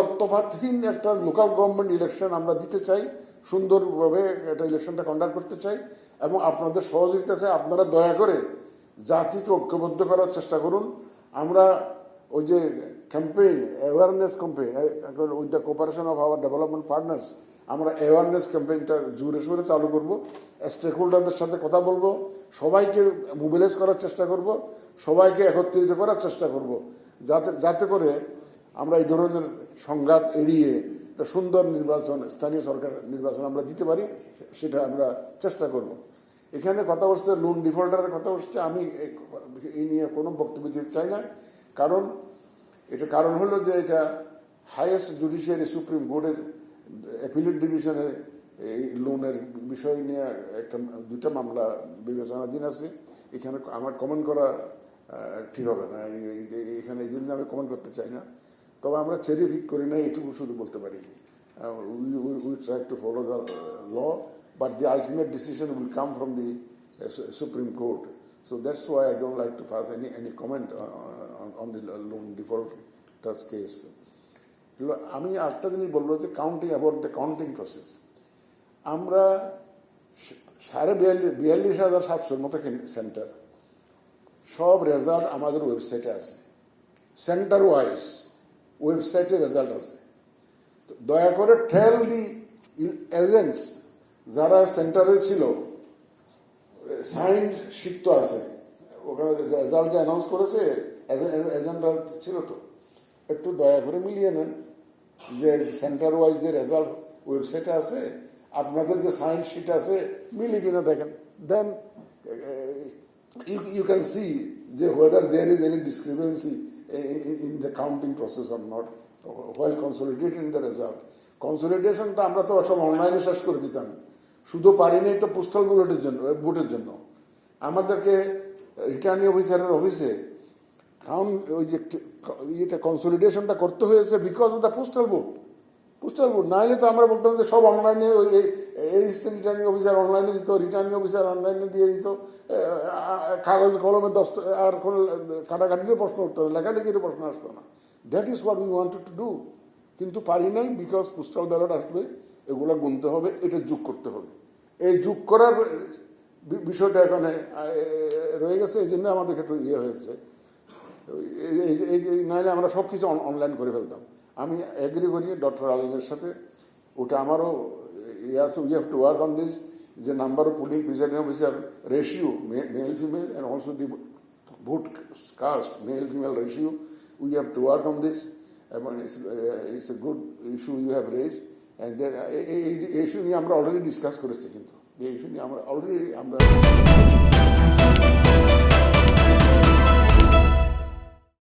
রক্তপাতহীন একটা local government election আমরা দিতে চাই, সুন্দরভাবে একটা ইলেকশনটা কন্ডাক্ট করতে চাই এবং আপনাদের সহযোগিতা চাই। আপনারা দয়া করে জাতিকে ঐক্যবদ্ধ করার চেষ্টা করুন। আমরা ওই যে campaign, awareness campaign with the cooperation of our development partners, আমরা অ্যাওয়ারনেস ক্যাম্পেইনটা জোরে সোরে চালু করব, স্টেক হোল্ডারদের সাথে কথা বলবো, সবাইকে মোবিলাইজ করার চেষ্টা করব, সবাইকে একত্রিত করার চেষ্টা করব, যাতে করে আমরা এই ধরনের সংঘাত এড়িয়ে একটা সুন্দর নির্বাচন, স্থানীয় সরকার নির্বাচন আমরা দিতে পারি, সেটা আমরা চেষ্টা করব। এখানে কথা বলছে লোন ডিফল্টারের কথা বলছে, আমি এই নিয়ে কোনো বক্তব্য দিতে চাই না, কারণ হলো যে এটা হাইয়েস্ট জুডিশিয়ারি সুপ্রিম কোর্টের অ্যাপিলেট ডিভিশনে এই লোনের বিষয় নিয়ে দুইটা মামলা বিবেচনাধীন আছে। এখানে আমার কমেন্ট করা ঠিক হবে না, এখানে এই জন্য আমি কমেন্ট করতে চাই না। তবে আমরা চেরি পিক করি না, এটুকু শুধু বলতে পারি। We try to follow the law, but the ultimate decision will come from the Supreme Court. So that's why I don't like to pass any comment on the loan defaulters case. আমি আরেকটা জিনিস বলবো যে about the counting process. আমরা 42,700 মতো centre, সব result আমাদের ওয়েবসাইটে আছে, সেন্টার ওয়াইজ ওয়েবসাইটে রেজাল্ট আছে। দয়া করে টেল দি এজেন্টস যারা সেন্টারে ছিল, সাইন শিট তো আছে, ওখানে রেজাল্ট অ্যানাউন্স করেছে, এজেন্টরা ছিল তো, একটু দয়া করে মিলিয়ে নেন যে সেন্টার ওয়াইজ যে রেজাল্ট ওয়েবসাইটে আছে, আপনাদের যে সাইন শিট আছে মিলি কিনা দেখেন, দেন you can see যে whether there is any discrepancy in the counting process or not while consolidating the result. কনসলিডেশনটা আমরা তো সব অনলাইনে শেষ করে দিতাম, শুধু পারি নাই তো পোস্টাল ভোটের জন্য আমাদেরকে রিটার্নিং অফিসারের অফিসে ওই যে ইয়েটা কনসলিডেশনটা করতে হয়েছে because of the postal vote. না হলে তো আমরা বলতাম যে সব অনলাইনে, রিটার্নিং অফিসার অনলাইনে দিত, রিটার্নিং অফিসার অনলাইনে দিয়ে দিত, কাগজ কলমে আর কোনো কাটাকাটিরও প্রশ্ন উঠতো না, লেখালেখিরও প্রশ্ন আসতো না। That is what we wanted to do, কিন্তু পারি নাই বিকজ পোস্টাল ব্যালট আসবে, এগুলো গুনতে হবে, এটা যোগ করতে হবে। এই যোগ করার বিষয়টা এখানে রয়ে গেছে, এই জন্য আমাদের একটু হয়েছে, নাহলে আমরা সব কিছু অনলাইন করে ফেলতাম। আমি এগ্রি করি ডক্টর আলিমের সাথে, ওটা আমারও আছে, we have to work on this, যে number of polling presiding officer ratio male female and also the vote cast male female ratio, we have to work on this, এবং it's a good issue you have raised, and এই issue নিয়ে আমরা already discuss করেছি, কিন্তু এই issue নিয়ে আমরা already